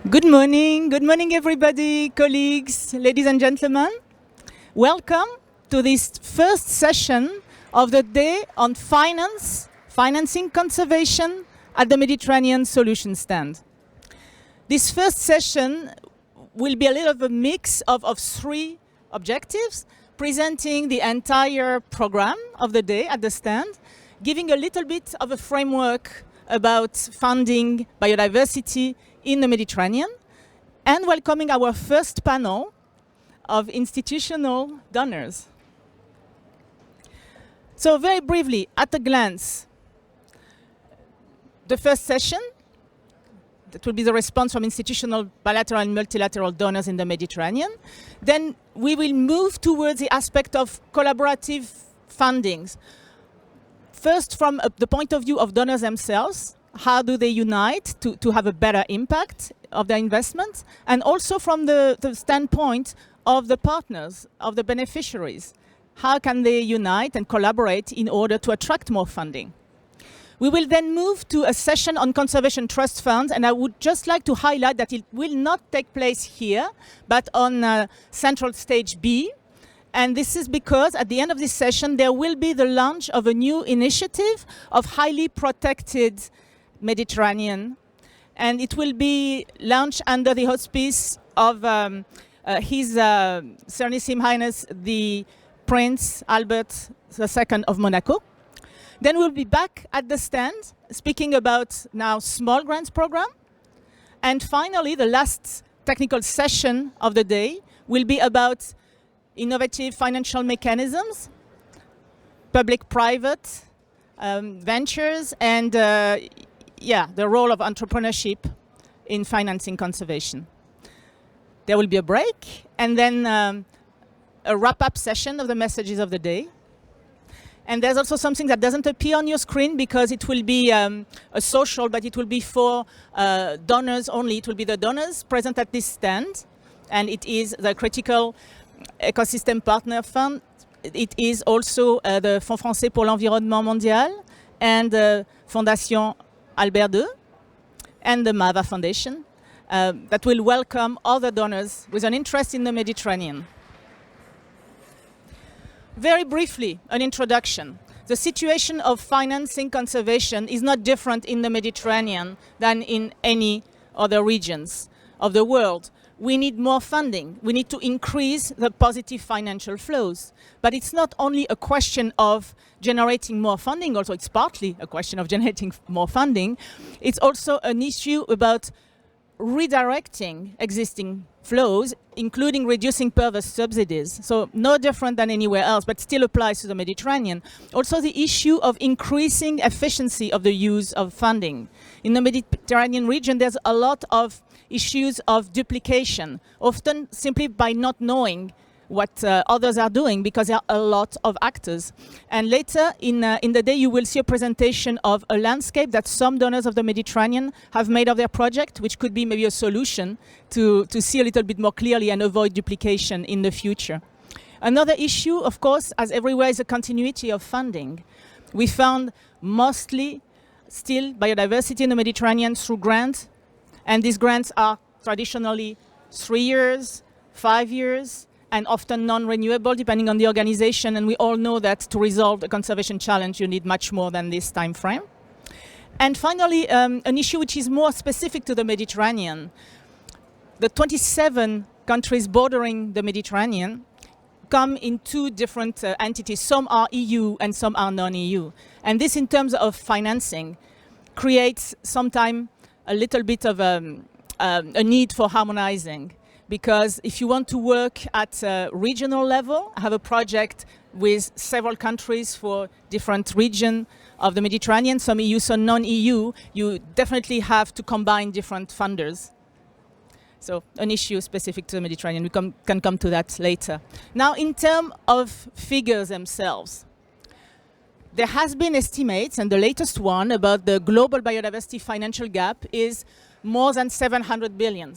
Good morning everybody, colleagues, ladies and gentlemen. Welcome to this first session of the day on financing conservation at the Mediterranean Solution Stand. This first session will be a little of a mix of three objectives, presenting the entire program of the day at the stand, giving a little bit of a framework about funding biodiversity in the Mediterranean, and welcoming our first panel of institutional donors. So very briefly, at a glance, the first session, that will be the response from institutional, bilateral and multilateral donors in the Mediterranean. Then we will move towards the aspect of collaborative fundings. First, from the point of view of donors themselves, how do they unite to have a better impact of their investments? And also from the standpoint of the partners, of the beneficiaries. How can they unite and collaborate in order to attract more funding? We will then move to a session on conservation trust funds, and I would just like to highlight that it will not take place here, but on Central Stage B. And this is because at the end of this session, there will be the launch of a new initiative of highly protected Mediterranean, and it will be launched under the auspice of His Serenissime Highness the Prince Albert II of Monaco. Then we'll be back at the stand speaking about now small grants program, and finally the last technical session of the day will be about innovative financial mechanisms, public-private ventures, and the role of entrepreneurship in financing conservation. There will be a break, and then a wrap-up session of the messages of the day. And there's also something that doesn't appear on your screen because it will be a social, but it will be for donors only. It will be the donors present at this stand, and it is the Critical Ecosystem Partner Fund. It is also the Fonds Français pour l'Environnement Mondial and the Fundación Albert II and the MAVA Foundation that will welcome other donors with an interest in the Mediterranean. Very briefly, an introduction. The situation of financing conservation is not different in the Mediterranean than in any other regions of the world. We need more funding. We need to increase the positive financial flows. But it's not only a question of generating more funding, also it's partly a question of generating more funding. It's also an issue about redirecting existing flows, including reducing perverse subsidies. So no different than anywhere else, but still applies to the Mediterranean. Also the issue of increasing efficiency of the use of funding. In the Mediterranean region, there's a lot of issues of duplication, often simply by not knowing what others are doing, because there are a lot of actors. And later in the day, you will see a presentation of a landscape that some donors of the Mediterranean have made of their project, which could be maybe a solution to see a little bit more clearly and avoid duplication in the future. Another issue, of course, as everywhere, is a continuity of funding. We found mostly still biodiversity in the Mediterranean through grants, and these grants are traditionally 3 years, 5 years, and often non-renewable depending on the organization. And we all know that to resolve a conservation challenge, you need much more than this time frame. And finally, an issue which is more specific to the Mediterranean. The 27 countries bordering the Mediterranean come in two different entities. Some are EU and some are non-EU. And this, in terms of financing, creates sometimes a little bit of a need for harmonizing. Because if you want to work at a regional level, have a project with several countries for different regions of the Mediterranean, some EU, some non-EU, you definitely have to combine different funders. So an issue specific to the Mediterranean. We can come to that later. Now, in terms of figures themselves, there has been estimates, and the latest one about the global biodiversity financial gap is more than 700 billion.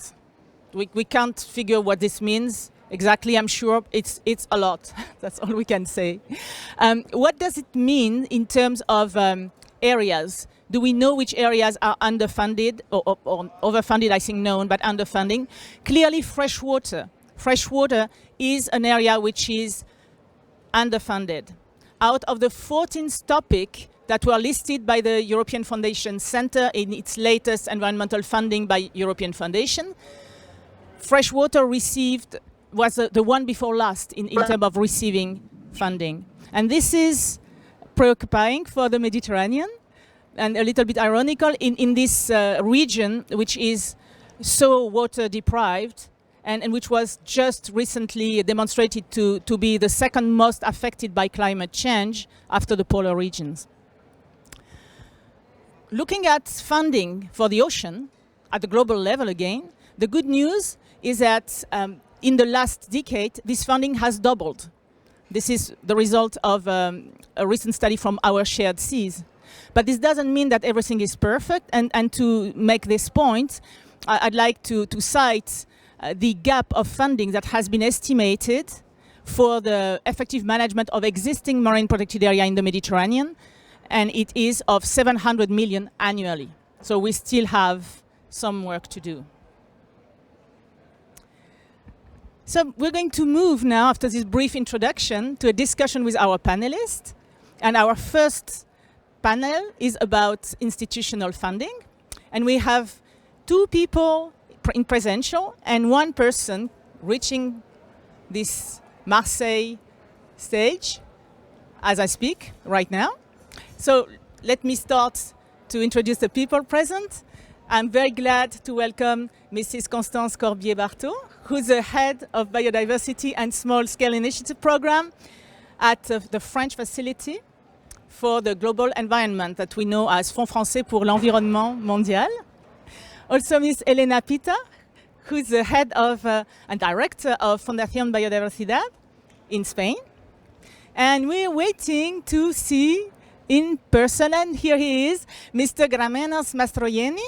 We can't figure what this means exactly. I'm sure it's a lot. That's all we can say. What does it mean in terms of areas. Do we know which areas are underfunded or overfunded? I think known, but underfunding. Clearly, freshwater. Freshwater is an area which is underfunded. Out of the 14 topics that were listed by the European Foundation Center in its latest environmental funding by European Foundation, freshwater was the one before last in terms of receiving funding. And this is preoccupying for the Mediterranean and a little bit ironical in this region which is so water deprived and which was just recently demonstrated to be the second most affected by climate change after the polar regions. Looking at funding for the ocean at the global level again, the good news is that in the last decade, this funding has doubled. This is the result of a recent study from Our Shared Seas. But this doesn't mean that everything is perfect. And to make this point, I'd like to cite the gap of funding that has been estimated for the effective management of existing marine protected area in the Mediterranean. And it is of 700 million annually. So we still have some work to do. So we're going to move now, after this brief introduction, to a discussion with our panelists. And our first panel is about institutional funding. And we have two people in presential and one person reaching this Marseille stage as I speak right now. So let me start to introduce the people present. I'm very glad to welcome Mrs. Constance Corbier-Barthaux, who's the head of Biodiversity and Small-Scale Initiative Program at the French Facility for the Global Environment that we know as Fonds Français pour l'Environnement Mondial. Also Ms. Elena Pita, who's the head of and director of Fundación Biodiversidad in Spain. And we're waiting to see in person, and here he is, Mr. Grammenos Mastrojeni,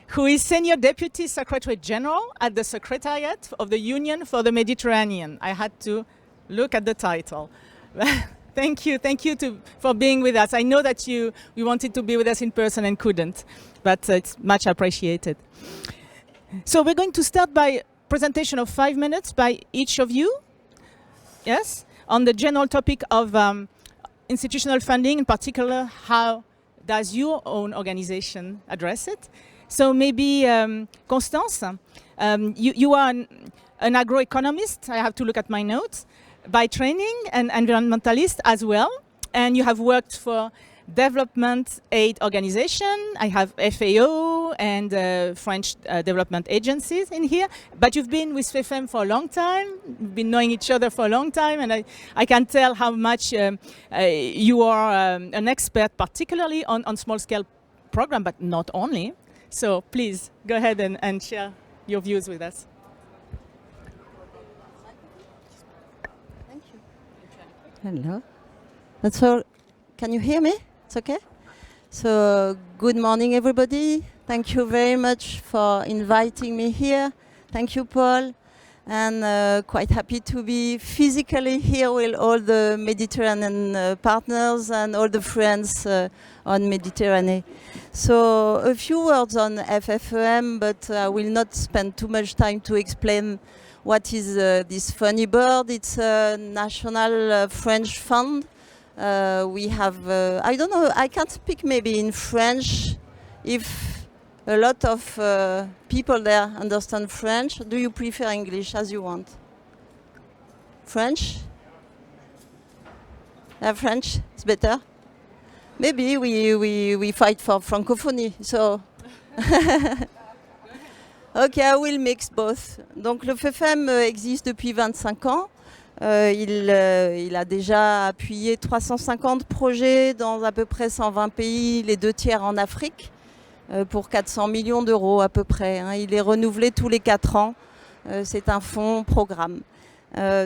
who is Senior Deputy Secretary General at the Secretariat of the Union for the Mediterranean. I had to look at the title. Thank you for being with us. I know that you wanted to be with us in person and couldn't, but it's much appreciated. So we're going to start by a presentation of 5 minutes by each of you, yes, on the general topic of institutional funding, in particular, how does your own organization address it? So maybe, Constance, you are an agroeconomist, I have to look at my notes, by training, and environmentalist as well, and you have worked for development aid organization. I have FAO and French development agencies in here, but you've been with FFEM for a long time, we've been knowing each other for a long time, and I can tell how much you are an expert, particularly on small-scale program, but not only. So please, go ahead and share your views with us. Thank you. Hello. That's all. Can you hear me? It's okay? So, good morning, everybody. Thank you very much for inviting me here. Thank you, Paul. And quite happy to be physically here with all the Mediterranean partners and all the friends on Mediterranean. So, a few words on FFEM, but I will not spend too much time to explain what is this funny bird. It's a national French fund. We have, I don't know, I can't speak maybe in French if a lot of people there understand French. Do you prefer English, as you want? French? French is better? Maybe we fight for francophonie, so... Ok, I will mix both. Donc le FFEM existe depuis 25 ans. Il a déjà appuyé 350 projets dans à peu près 120 pays, les 2 tiers en Afrique, pour 400 millions d'euros à peu près. Hein. Il est renouvelé tous les 4 ans. C'est un fonds programme.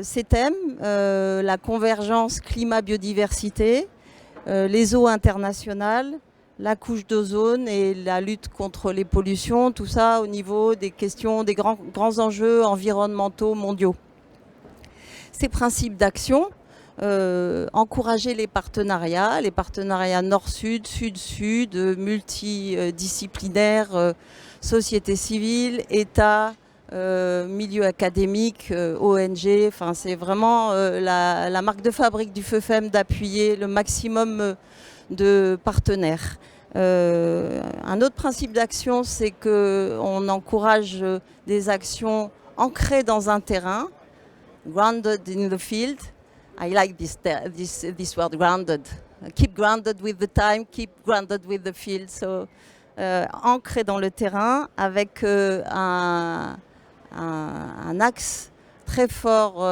Ces thèmes, la convergence climat-biodiversité, les eaux internationales, la couche d'ozone et la lutte contre les pollutions, tout ça au niveau des questions, des grands enjeux environnementaux mondiaux. Ces principes d'action, encourager les partenariats nord-sud, sud-sud, multidisciplinaires, société civile, État, milieu académique, ONG. Enfin, c'est vraiment la marque de fabrique du FFEM d'appuyer le maximum de partenaires. Un autre principe d'action, c'est qu'on encourage des actions ancrées dans un terrain, grounded in the field. I like this word, grounded. Keep grounded with the time, keep grounded with the field. So, ancré dans le terrain avec un axe très fort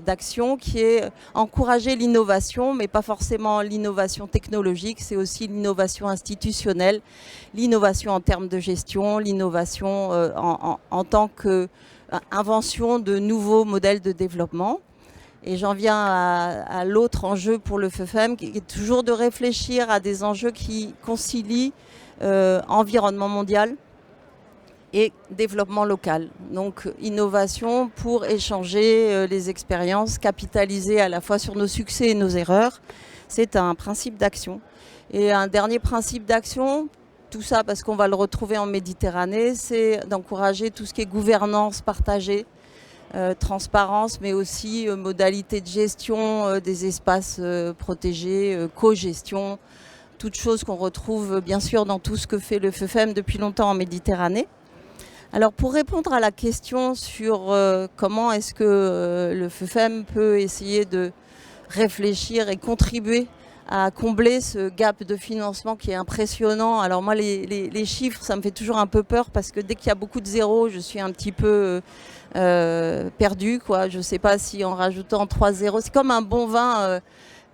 d'action qui est encourager l'innovation, mais pas forcément l'innovation technologique, c'est aussi l'innovation institutionnelle, l'innovation en termes de gestion, l'innovation en tant qu'invention de nouveaux modèles de développement. Et j'en viens à l'autre enjeu pour le FFEM, qui est toujours de réfléchir à des enjeux qui concilient environnement mondial et développement local. Donc innovation pour échanger les expériences, capitaliser à la fois sur nos succès et nos erreurs. C'est un principe d'action. Et un dernier principe d'action, tout ça parce qu'on va le retrouver en Méditerranée, c'est d'encourager tout ce qui est gouvernance partagée, transparence, mais aussi modalité de gestion des espaces protégés, co-gestion, toutes choses qu'on retrouve bien sûr dans tout ce que fait le FFEM depuis longtemps en Méditerranée. Alors pour répondre à la question sur comment est-ce que le FFEM peut essayer de réfléchir et contribuer à combler ce gap de financement qui est impressionnant. Alors moi les chiffres ça me fait toujours un peu peur parce que dès qu'il y a beaucoup de zéros je suis un petit peu perdu, quoi. Je ne sais pas si en rajoutant 3 zéros, c'est comme un bon vin,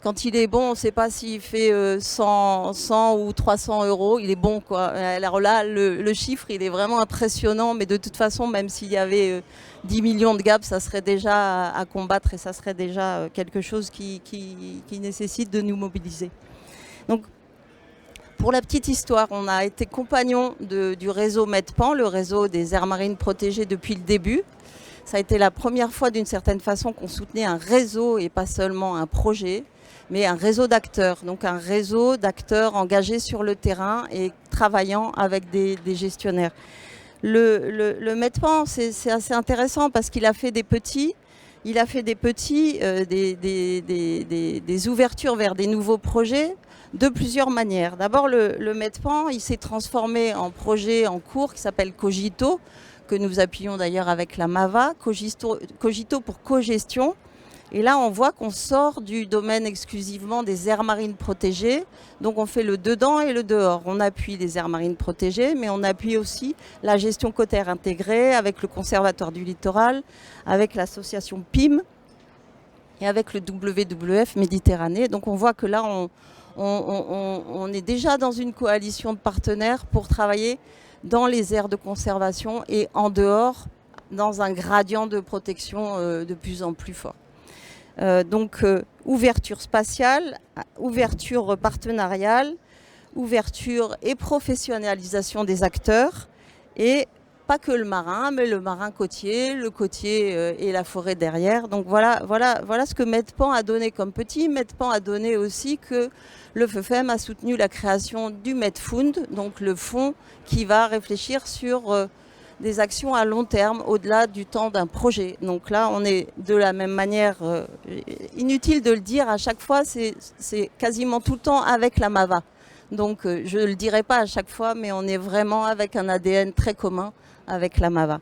quand il est bon, on ne sait pas s'il fait 100 ou 300 euros, il est bon, quoi. Alors là, le chiffre, il est vraiment impressionnant, mais de toute façon, même s'il y avait 10 millions de gaps, ça serait déjà à combattre et ça serait déjà quelque chose qui nécessite de nous mobiliser. Donc, pour la petite histoire, on a été compagnon du réseau MEDPAN, le réseau des aires marines protégées depuis le début. Ça a été la première fois d'une certaine façon qu'on soutenait un réseau et pas seulement un projet, mais un réseau d'acteurs. Donc un réseau d'acteurs engagés sur le terrain et travaillant avec des gestionnaires. Le MEDPAN, c'est assez intéressant parce qu'il a fait des ouvertures vers des nouveaux projets de plusieurs manières. D'abord, le MEDPAN, il s'est transformé en projet en cours qui s'appelle Cogito, que nous appuyons d'ailleurs avec la MAVA, Cogito pour co-gestion. Et là, on voit qu'on sort du domaine exclusivement des aires marines protégées. Donc, on fait le dedans et le dehors. On appuie les aires marines protégées, mais on appuie aussi la gestion côtière intégrée avec le Conservatoire du littoral, avec l'association PIM et avec le WWF Méditerranée. Donc, on voit que là, on est déjà dans une coalition de partenaires pour travailler dans les aires de conservation et en dehors, dans un gradient de protection de plus en plus fort. Donc, ouverture spatiale, ouverture partenariale, ouverture et professionnalisation des acteurs, et pas que le marin, mais le marin côtier, le côtier et la forêt derrière. Donc voilà ce que MEDPAN a donné comme petit. MEDPAN a donné aussi que le FFEM a soutenu la création du MEDFund, donc le fonds qui va réfléchir sur des actions à long terme, au-delà du temps d'un projet. Donc là, on est de la même manière, inutile de le dire, à chaque fois, c'est quasiment tout le temps avec la MAVA. Donc je ne le dirai pas à chaque fois, mais on est vraiment avec un ADN très commun avec la MAVA.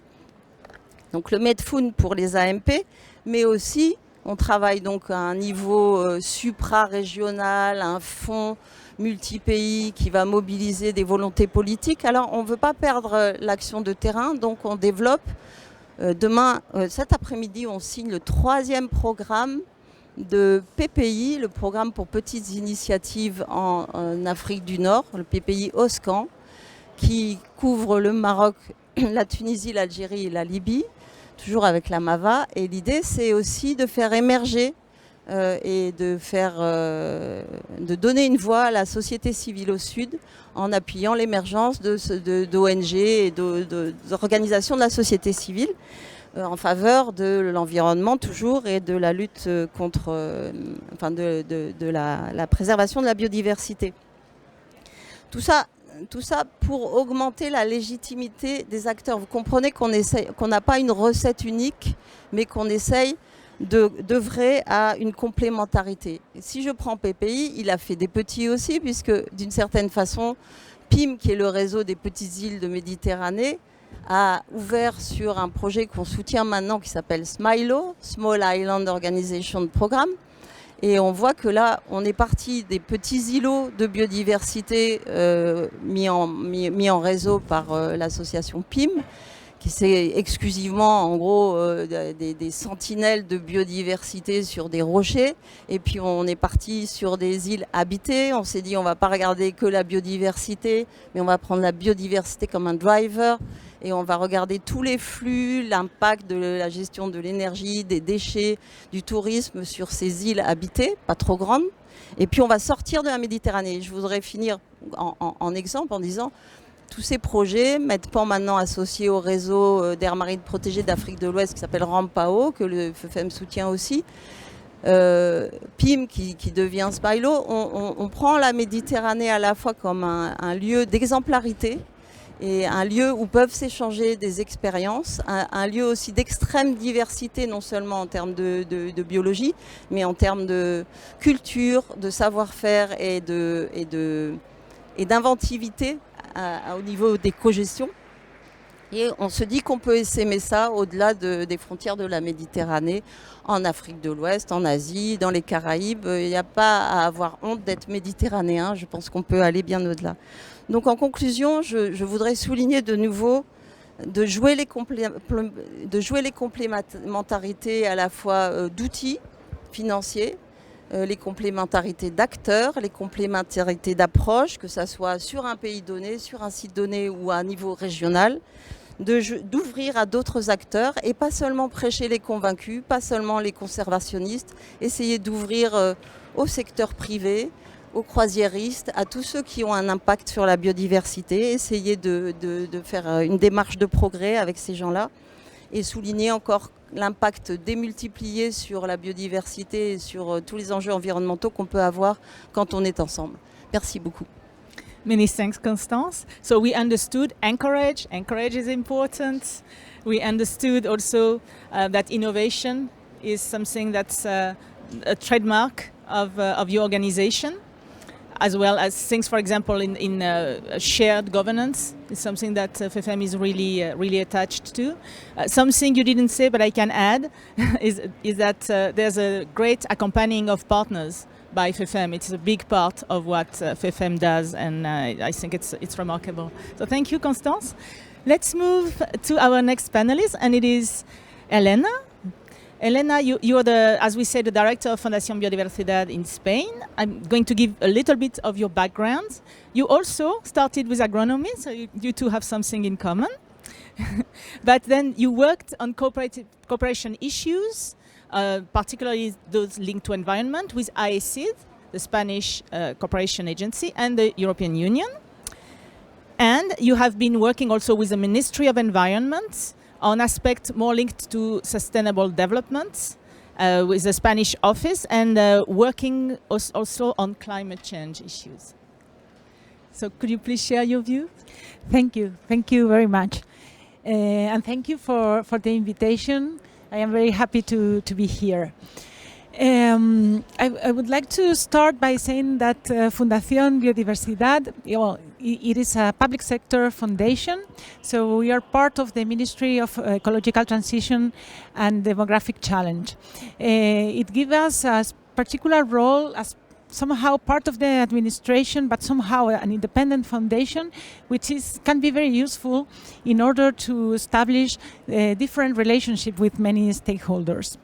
Donc le MEDFund pour les AMP, mais aussi on travaille donc à un niveau supra-régional, un fonds multi-pays qui va mobiliser des volontés politiques. Alors on ne veut pas perdre l'action de terrain, donc on développe. Demain, cet après-midi, on signe le 3e programme de PPI, le programme pour petites initiatives en Afrique du Nord, le PPI OSCAN, qui couvre le Maroc, la Tunisie, l'Algérie et la Libye, toujours avec la MAVA. Et l'idée, c'est aussi de faire émerger et de donner une voix à la société civile au Sud en appuyant l'émergence d'ONG et d'organisations de la société civile. en faveur de l'environnement toujours et de la lutte contre, de la préservation de la biodiversité. Tout ça pour augmenter la légitimité des acteurs. Vous comprenez qu'on n'a pas une recette unique, mais qu'on essaye d'œuvrer à une complémentarité. Et si je prends PPI, il a fait des petits aussi, puisque d'une certaine façon, PIM, qui est le réseau des petites îles de Méditerranée, a ouvert sur un projet qu'on soutient maintenant qui s'appelle SMILO, Small Island Organization Programme. Et on voit que là, on est parti des petits îlots de biodiversité mis en réseau par l'association PIM, qui c'est exclusivement, en gros, des sentinelles de biodiversité sur des rochers. Et puis, on est parti sur des îles habitées. On s'est dit, on ne va pas regarder que la biodiversité, mais on va prendre la biodiversité comme un driver. Et on va regarder tous les flux, l'impact de la gestion de l'énergie, des déchets, du tourisme sur ces îles habitées, pas trop grandes. Et puis, on va sortir de la Méditerranée. Je voudrais finir en exemple en disant... Tous ces projets, maintenant associés au réseau d'aires marines protégées d'Afrique de l'Ouest qui s'appelle RAMPAO, que le FFEM soutient aussi, PIM qui devient SMILO, on prend la Méditerranée à la fois comme un lieu d'exemplarité et un lieu où peuvent s'échanger des expériences, un lieu aussi d'extrême diversité, non seulement en termes de biologie, mais en termes de culture, de savoir-faire et d'inventivité au niveau des cogestions. Et on se dit qu'on peut essaimer ça au-delà des frontières de la Méditerranée, en Afrique de l'Ouest, en Asie, dans les Caraïbes. Il n'y a pas à avoir honte d'être méditerranéen. Je pense qu'on peut aller bien au-delà. Donc en conclusion, je voudrais souligner de nouveau de jouer les complémentarités à la fois d'outils financiers, les complémentarités d'acteurs, les complémentarités d'approche, que ce soit sur un pays donné, sur un site donné ou à un niveau régional, d'ouvrir à d'autres acteurs et pas seulement prêcher les convaincus, pas seulement les conservationnistes, essayer d'ouvrir au secteur privé, aux croisiéristes, à tous ceux qui ont un impact sur la biodiversité, essayer de faire une démarche de progrès avec ces gens-là et souligner encore l'impact démultiplié sur la biodiversité et sur tous les enjeux environnementaux qu'on peut avoir quand on est ensemble. Merci beaucoup. Many thanks, Constance. So we understood encourage is important. We understood also that innovation is something that's a trademark of your organization, as well as things, for example, in shared governance is something that FFEM is really attached to. Something you didn't say, but I can add, is that there's a great accompanying of partners by FFEM. It's a big part of what FFEM does, and I think it's remarkable. So thank you, Constance. Let's move to our next panelist, and it is Elena. Elena, you are as we said, the director of Fundación Biodiversidad in Spain. I'm going to give a little bit of your background. You also started with agronomy, so you two have something in common. But then you worked on cooperation issues, particularly those linked to environment, with AECID, the Spanish cooperation agency, and the European Union. And you have been working also with the Ministry of Environment on aspects more linked to sustainable development with the Spanish office, and working also on climate change issues. So could you please share your view? Thank you very much. And thank you for the invitation. I am very happy to be here. I would like to start by saying that Fundación Biodiversidad, it is a public sector foundation, so we are part of the Ministry of Ecological Transition and Demographic Challenge. It gives us a particular role as somehow part of the administration, but somehow an independent foundation, which can be very useful in order to establish different relationship with many stakeholders.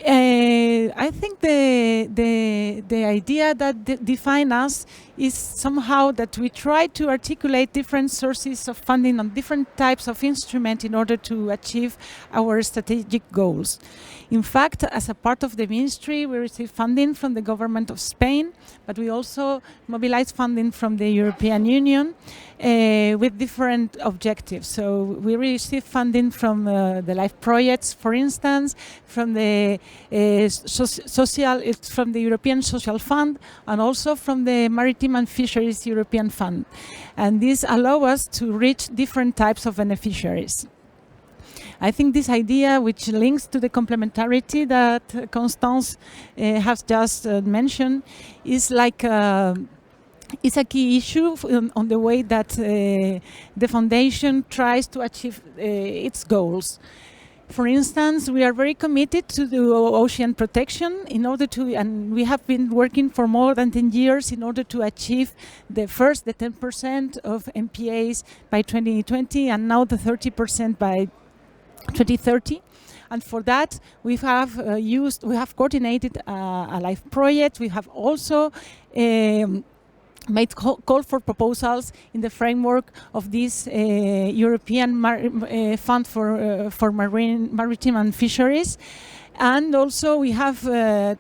I think the idea that defines us is somehow that we try to articulate different sources of funding on different types of instruments in order to achieve our strategic goals. In fact, as a part of the ministry, we receive funding from the government of Spain, but we also mobilize funding from the European Union with different objectives. So we receive funding from the LIFE projects, for instance, from the from the European Social Fund, and also from the Maritime and Fisheries European Fund. And this allows us to reach different types of beneficiaries. I think this idea, which links to the complementarity that Constance has just mentioned, is like is a key issue on the way that the foundation tries to achieve its goals. For instance, we are very committed to the ocean protection in order to, and we have been working for more than 10 years in order to achieve the 10% of MPAs by 2020, and now the 30% by 2030. And for that, we have coordinated a LIFE project. We have also made call for proposals in the framework of this European Fund for Maritime and Fisheries. And also we have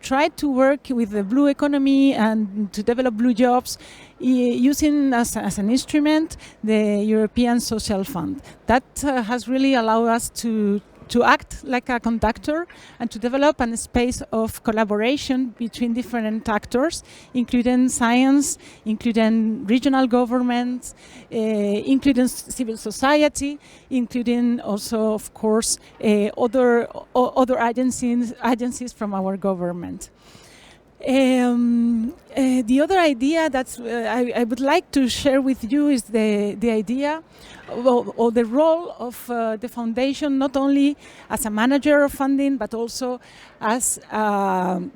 tried to work with the blue economy and to develop blue jobs using as an instrument the European Social Fund. That has really allowed us to act like a conductor and to develop a space of collaboration between different actors, including science, including regional governments, including civil society, including also, of course, other agencies from our government. The other idea that I would like to share with you is the idea or the role of the foundation, not only as a manager of funding, but also as an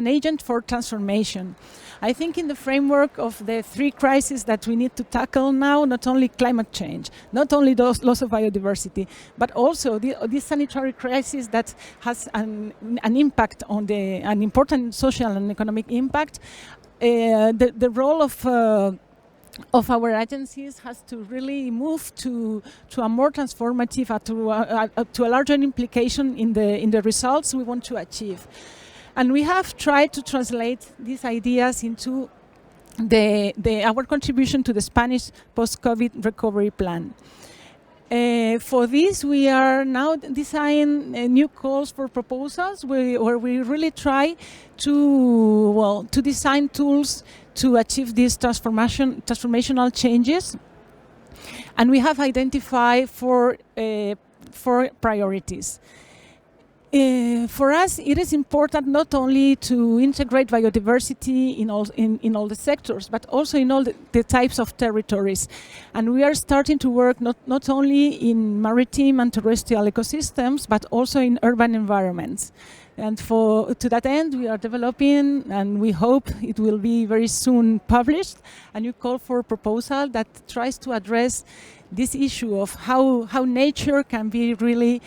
agent for transformation. I think in the framework of the 3 crises that we need to tackle now, not only climate change, not only loss of biodiversity, but also this sanitary crisis that has an impact on an important social and economic impact, the role of our agencies has to really move to a more transformative, to a larger implication in the results we want to achieve. And we have tried to translate these ideas into our contribution to the Spanish post-COVID recovery plan. For this, we are now designing new calls for proposals where we really try to design tools to achieve these transformational changes. And we have identified four priorities. For us, it is important not only to integrate biodiversity in all the sectors, but also in all the types of territories. And we are starting to work not only in maritime and terrestrial ecosystems, but also in urban environments. And to that end, we are developing, and we hope it will be very soon published, a new call for proposal that tries to address this issue of how nature can be really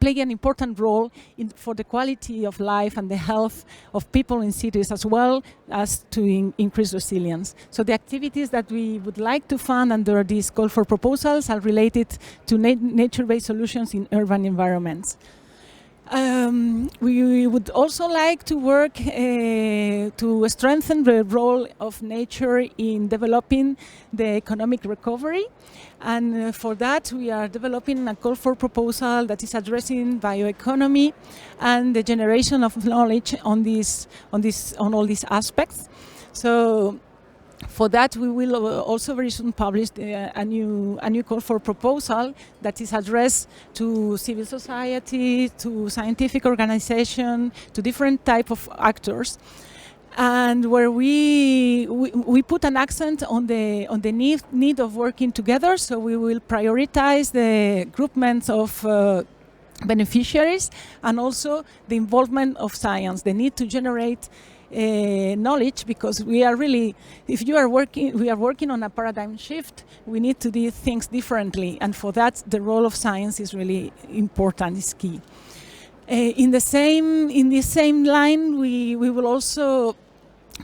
play an important role for the quality of life and the health of people in cities, as well as to increase resilience. So the activities that we would like to fund under this call for proposals are related to nature-based solutions in urban environments. We would also like to work to strengthen the role of nature in developing the economic recovery. And for that, we are developing a call for proposal that is addressing bioeconomy and the generation of knowledge on all these aspects. So for that, we will also very soon publish a new call for proposal that is addressed to civil society, to scientific organization, to different type of actors, and where we put an accent on the need of working together. So we will prioritize the groupments of beneficiaries and also the involvement of science, the need to generate knowledge, because we are working on a paradigm shift. We need to do things differently, and for that the role of science is really important, is key. In the same line, we will also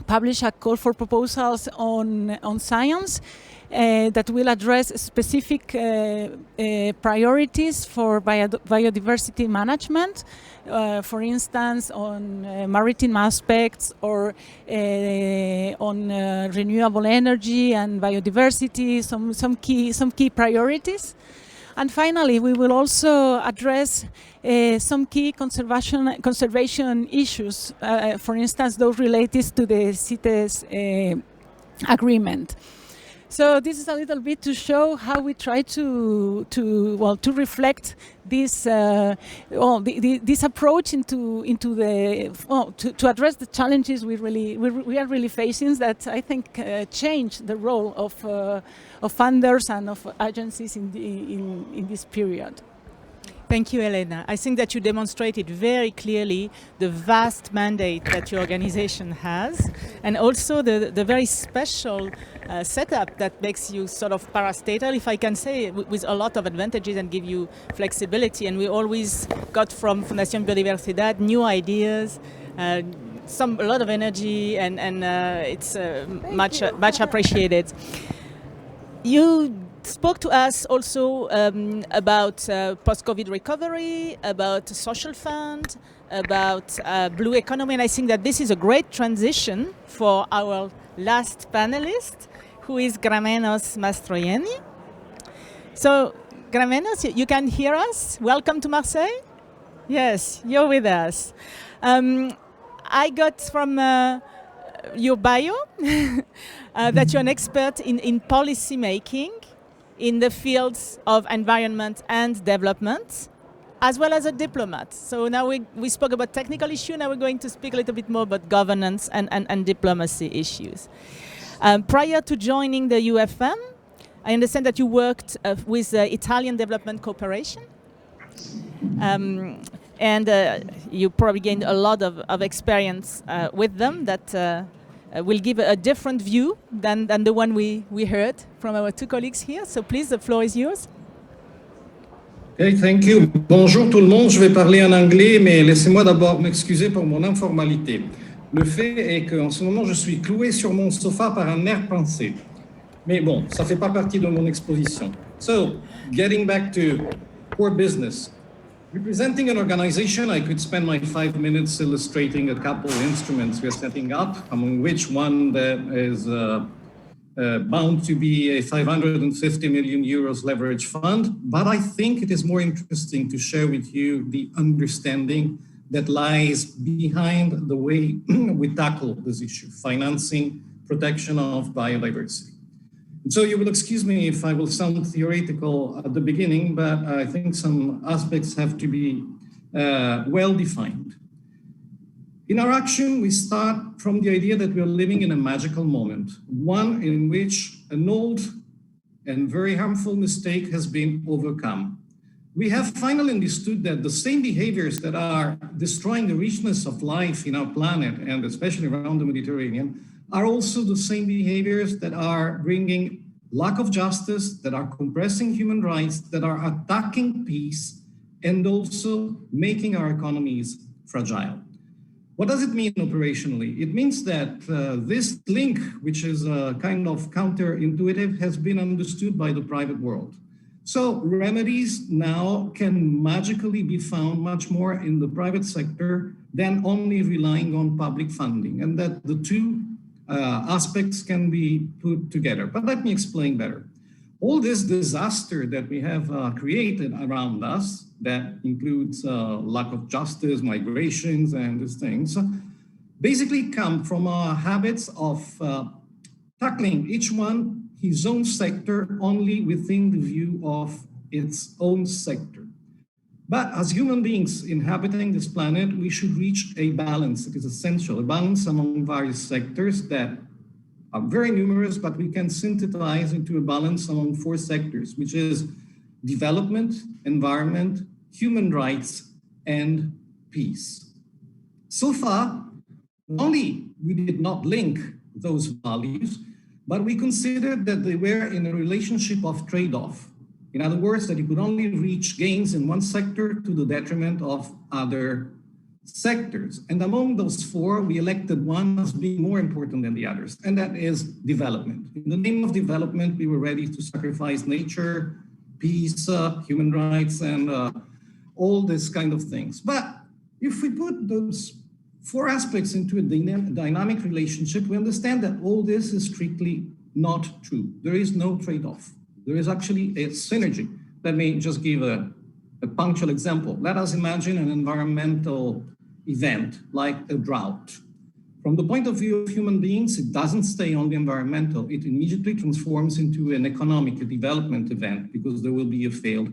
publish a call for proposals on science that will address specific priorities for biodiversity management, for instance, on maritime aspects or on renewable energy and biodiversity, some key priorities. And finally, we will also address some key conservation issues, for instance, those related to the CITES agreement. So this is a little bit to show how we try to reflect this this approach to address the challenges we are really facing that I think change the role of funders and of agencies in this period. Thank you, Elena. I think that you demonstrated very clearly the vast mandate that your organization has, and also the very special setup that makes you sort of parastatal, if I can say, with a lot of advantages and give you flexibility. And we always got from Fundación Biodiversidad new ideas, a lot of energy, and it's much appreciated. You spoke to us also about post-COVID recovery, about social fund, about blue economy, and I think that this is a great transition for our last panelist, who is Grammenos Mastrojeni. So, Grammenos, you can hear us? Welcome to Marseille? Yes, you're with us. I got from your bio that you're an expert in policy making in the fields of environment and development, as well as a diplomat. So now we spoke about technical issues, now we're going to speak a little bit more about governance and diplomacy issues. Prior to joining the UFM, I understand that you worked with the Italian Development Cooperation, and you probably gained a lot of experience with them that will give a different view than the one we heard from our two colleagues here. So please, the floor is yours. Okay, thank you. Bonjour tout le monde. Je vais parler en anglais, mais laissez-moi d'abord m'excuser pour mon informalité. Le fait est qu'en ce moment, je suis cloué sur mon sofa par un nerf pincé. Mais bon, ça fait pas partie de mon exposition. So, getting back to core business. Representing an organization, I could spend my 5 minutes illustrating a couple of instruments we're setting up, among which one that is bound to be a 550 million euros leverage fund. But I think it is more interesting to share with you the understanding that lies behind the way we tackle this issue, financing protection of biodiversity. So you will excuse me if I will sound theoretical at the beginning, but I think some aspects have to be well defined. In our action, we start from the idea that we are living in a magical moment, one in which an old and very harmful mistake has been overcome. We have finally understood that the same behaviors that are destroying the richness of life in our planet, and especially around the Mediterranean, are also the same behaviors that are bringing lack of justice, that are compressing human rights, that are attacking peace, and also making our economies fragile. What does it mean operationally? It means that this link, which is kind of counterintuitive, has been understood by the private world. So remedies now can magically be found much more in the private sector than only relying on public funding, and that the two aspects can be put together. But let me explain better. All this disaster that we have created around us, that includes lack of justice, migrations, and these things, basically come from our habits of tackling each one his own sector only within the view of its own sector. But as human beings inhabiting this planet, we should reach a balance. It is essential, a balance among various sectors that are very numerous, but we can synthesize into a balance among 4 sectors, which is development, environment, human rights, and peace. So far, not only we did not link those values, but we considered that they were in a relationship of trade-off. In other words, that you could only reach gains in one sector to the detriment of other sectors. And among those four, we elected one as being more important than the others, and that is development. In the name of development, we were ready to sacrifice nature, peace, human rights, and all this kind of things. But if we put those four aspects into a dynamic relationship, we understand that all this is strictly not true. There is no trade-off. There is actually a synergy. Let me just give a punctual example. Let us imagine an environmental event like a drought. From the point of view of human beings, it doesn't stay on the environmental. It immediately transforms into an economic development event because there will be a failed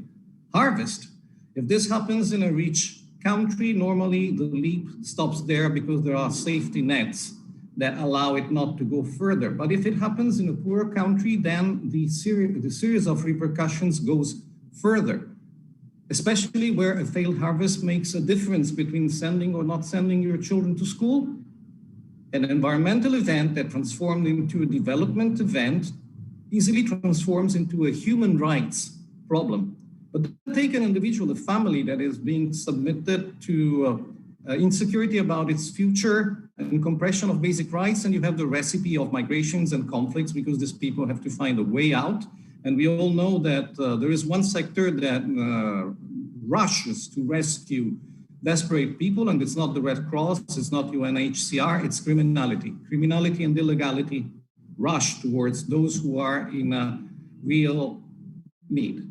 harvest. If this happens in a rich country, normally the leap stops there because there are safety nets that allow it not to go further. But if it happens in a poor country, then the series of repercussions goes further, especially where a failed harvest makes a difference between sending or not sending your children to school. An environmental event that transformed into a development event easily transforms into a human rights problem. But take an individual, a family that is being submitted to insecurity about its future and compression of basic rights, and you have the recipe of migrations and conflicts because these people have to find a way out. And we all know that there is one sector that rushes to rescue desperate people, and it's not the Red Cross, it's not UNHCR, it's criminality. Criminality and illegality rush towards those who are in real need.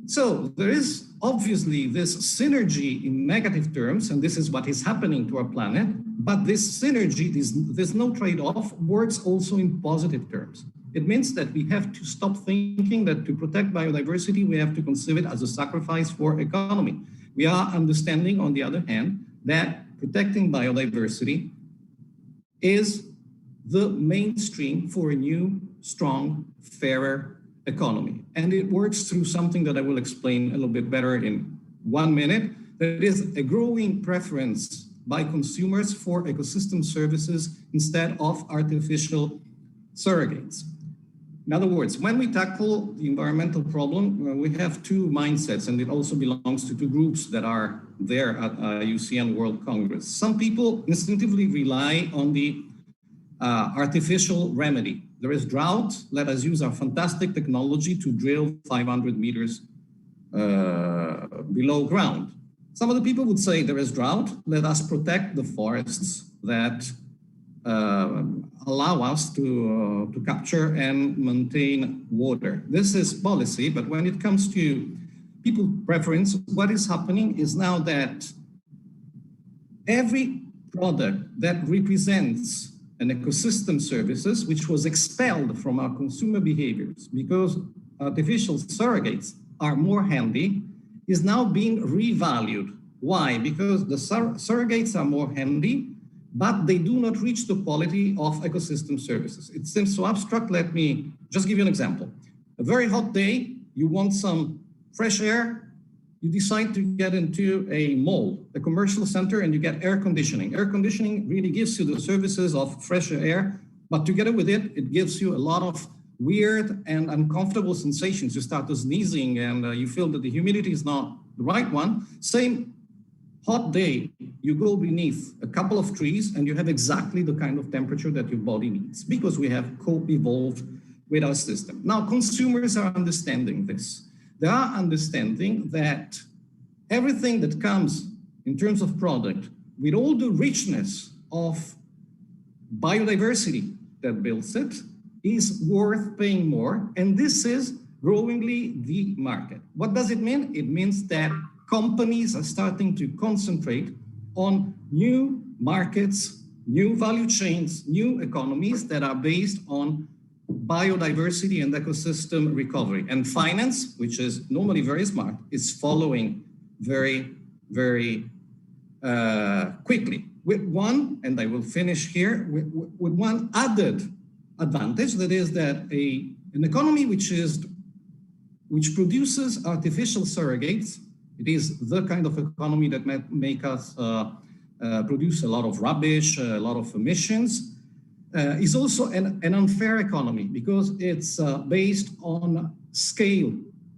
So there is obviously this synergy in negative terms, and this is what is happening to our planet, but this synergy, there's no trade-off, works also in positive terms. It means that we have to stop thinking that to protect biodiversity, we have to conceive it as a sacrifice for economy. We are understanding, on the other hand, that protecting biodiversity is the mainstream for a new, strong, fairer economy. And it works through something that I will explain a little bit better in 1 minute. There is a growing preference by consumers for ecosystem services instead of artificial surrogates. In other words, when we tackle the environmental problem, we have two mindsets, and it also belongs to two groups that are there at UCN World Congress. Some people instinctively rely on the artificial remedy. There is drought, let us use our fantastic technology to drill 500 meters below ground. Some of the people would say there is drought, let us protect the forests that allow us to capture and maintain water. This is policy, but when it comes to people preference, what is happening is now that every product that represents an ecosystem services, which was expelled from our consumer behaviors because artificial surrogates are more handy, is now being revalued. Why? Because the surrogates are more handy, but they do not reach the quality of ecosystem services. It seems so abstract. Let me just give you an example. A very hot day, you want some fresh air, you decide to get into a mall, a commercial center, and you get air conditioning. Air conditioning really gives you the services of fresher air, but together with it, it gives you a lot of weird and uncomfortable sensations. You start sneezing and you feel that the humidity is not the right one. Same hot day, you go beneath a couple of trees and you have exactly the kind of temperature that your body needs because we have co-evolved with our system. Now, consumers are understanding this. They are understanding that everything that comes in terms of product with all the richness of biodiversity that builds it is worth paying more. And this is growingly the market. What does it mean? It means that companies are starting to concentrate on new markets, new value chains, new economies that are based on biodiversity and ecosystem recovery. And finance, which is normally very smart, is following very, very quickly. With one, and I will finish here, with one added advantage, that is that an economy which produces artificial surrogates, it is the kind of economy that might make us produce a lot of rubbish, a lot of emissions, is also an unfair economy because it's based on scale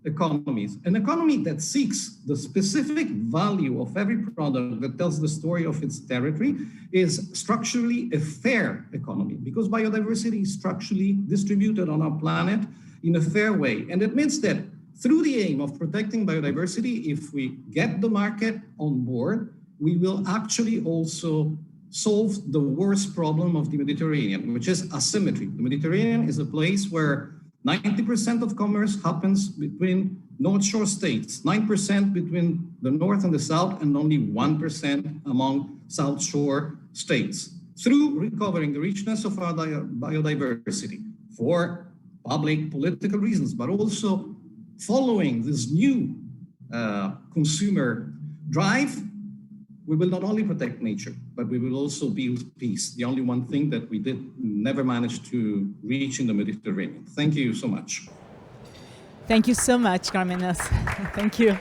economies. An economy that seeks the specific value of every product that tells the story of its territory is structurally a fair economy, because biodiversity is structurally distributed on our planet in a fair way. And it means that through the aim of protecting biodiversity, if we get the market on board, we will actually also solve the worst problem of the Mediterranean, which is asymmetry. The Mediterranean is a place where 90% of commerce happens between North Shore states, 9% between the North and the South, and only 1% among South Shore states. Through recovering the richness of our biodiversity for public political reasons, but also following this new consumer drive, we will not only protect nature, but we will also build peace. The only one thing that we never managed to reach in the Mediterranean. Thank you so much. Thank you so much, Grammenos. Thank you.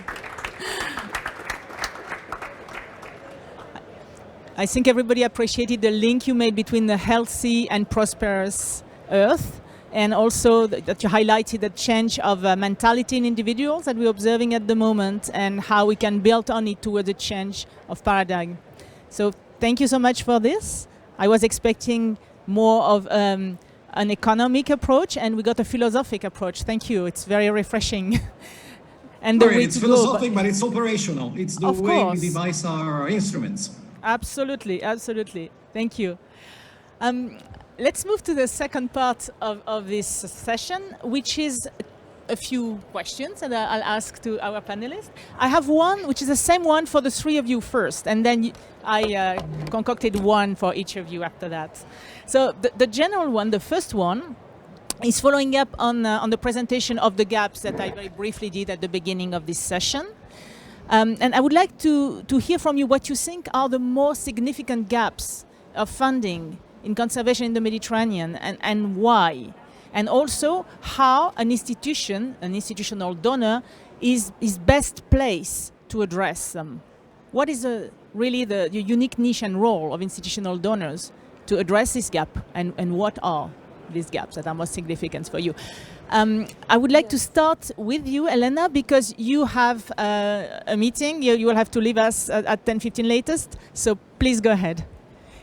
I think everybody appreciated the link you made between the healthy and prosperous Earth, and also that you highlighted the change of mentality in individuals that we're observing at the moment, and how we can build on it towards a change of paradigm. So thank you so much for this. I was expecting more of an economic approach, and we got a philosophic approach. Thank you. It's very refreshing. And the way it's to philosophic, but it's operational. It's the way course. we devise our instruments. Absolutely, absolutely. Thank you. Let's move to the second part of this session, which is a few questions that I'll ask to our panelists. I have one, which is the same one for the three of you first, and then I concocted one for each of you after that. So the general one, the first one, is following up on the presentation of the gaps that I very briefly did at the beginning of this session. And I would like to hear from you what you think are the more significant gaps of funding in conservation in the Mediterranean, and why, and also how an institutional donor is best placed to address them. What is really the unique niche and role of institutional donors to address this gap, and what are these gaps that are most significant for you? I would like to start with you, Elena, because you have a meeting. You will have to leave us at 10:15 latest, so please go ahead.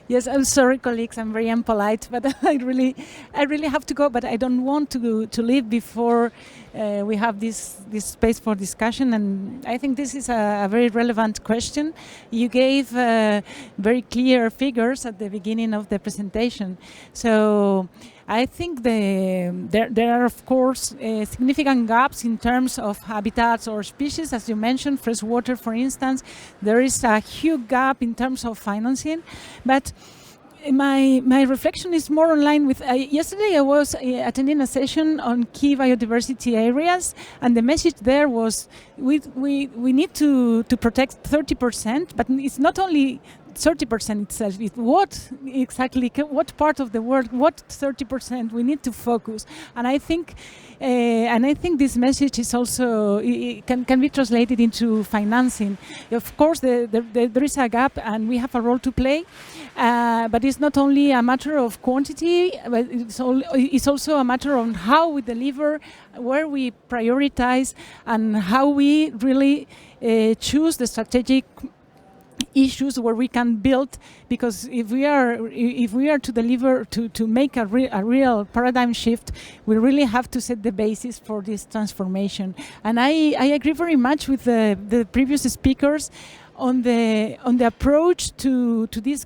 Yes, I'm sorry, colleagues. I'm very impolite, but I really have to go. But I don't want to leave before we have this space for discussion. And I think this is a very relevant question. You gave very clear figures at the beginning of the presentation. So I think there are, of course, significant gaps in terms of habitats or species, as you mentioned, freshwater, for instance. There is a huge gap in terms of financing, but my reflection is more in line with yesterday. I was attending a session on key biodiversity areas, and the message there was we need to protect 30%, but it's not only 30% itself. What part of the world, what 30% we need to focus. And I think this message is also can be translated into financing. Of course, there is a gap, and we have a role to play. But it's not only a matter of quantity, but it's also a matter of how we deliver, where we prioritize, and how we really choose the strategic issues where we can build, because if we are to deliver, to make a real paradigm shift, we really have to set the basis for this transformation. And I agree very much with the previous speakers on the approach to this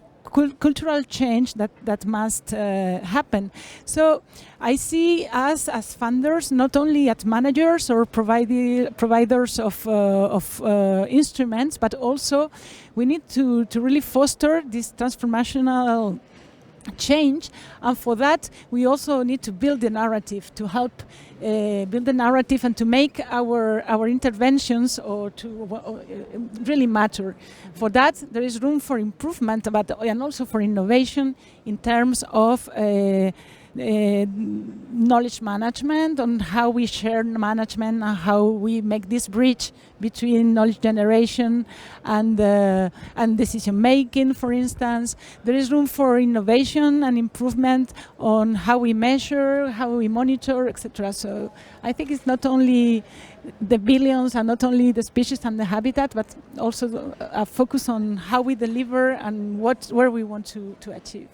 cultural change that must happen. So I see us as funders, not only as managers or providers of instruments, but also we need to really foster this transformational change, and for that we also need to build the narrative, to help build the narrative and to make our interventions or to really matter. For that there is room for improvement, and also for innovation in terms of knowledge management, on how we share management, and how we make this bridge between knowledge generation and decision making, for instance. There is room for innovation and improvement on how we measure, how we monitor, etc. So I think it's not only the billions and not only the species and the habitat, but also a focus on how we deliver and where we want to achieve,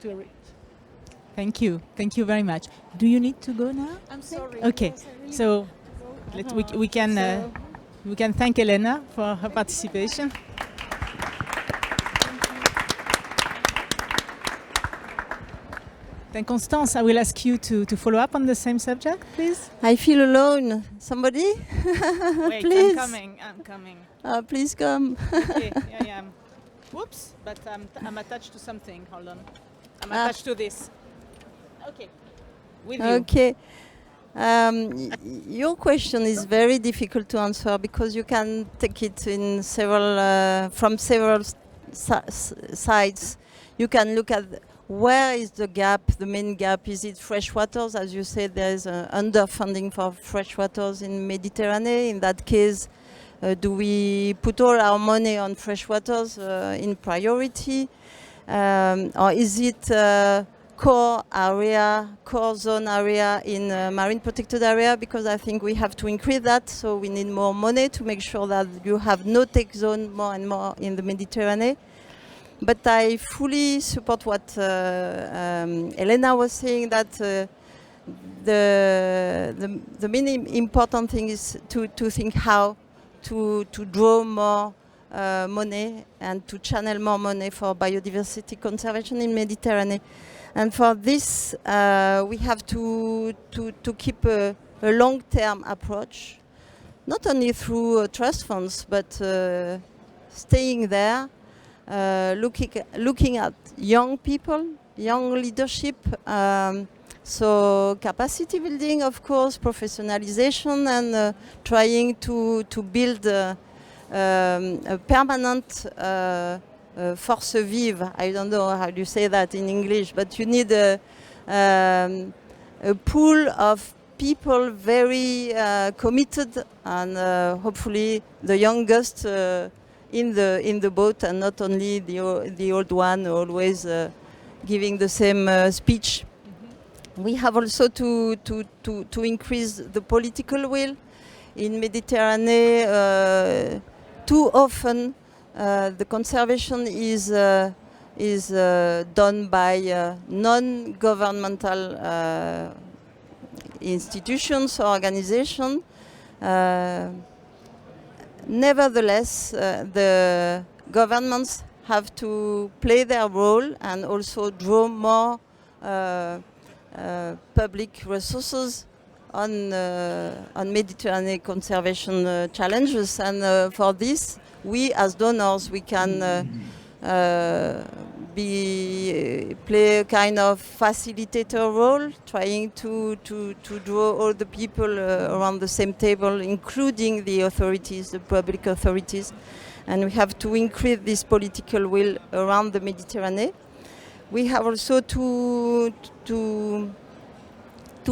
to reach. Thank you very much. Do you need to go now? I'm sorry. Okay, so we can thank Elena for her participation. Then Constance, I will ask you to follow up on the same subject, please. I feel alone. Somebody? Wait, Please. I'm coming. Please come. Okay, yeah. Whoops, but I'm attached to something. Hold on. I'm attached to this. Okay, with you. Okay. Your question is very difficult to answer because you can take it in from several sides. You can look at where is the gap, the main gap. Is it freshwaters? As you said, there is underfunding for freshwaters in Mediterranean. In that case, do we put all our money on freshwaters in priority? Or is it core zone area in marine protected area? Because I think we have to increase that, so we need more money to make sure that you have no take zone more and more in the Mediterranean. But I fully support what Elena was saying, that the main important thing is to think how to draw more money and to channel more money for biodiversity conservation in Mediterranean. And for this, we have to keep a long-term approach, not only through trust funds, but staying there, looking at young people, young leadership, so capacity building, of course, professionalization, and trying to build a permanent force vive. I don't know how you say that in English, but you need a pool of people very committed, and hopefully the youngest in the boat, and not only the old one always giving the same speech. Mm-hmm. We have also to increase the political will in Mediterranean. Too often, the conservation is done by non-governmental institutions or organizations. Nevertheless, the governments have to play their role and also draw more public resources on Mediterranean conservation challenges. And for this, we as donors, we can play a kind of facilitator role, trying to draw all the people around the same table, including the authorities, the public authorities. And we have to increase this political will around the Mediterranean. We have also to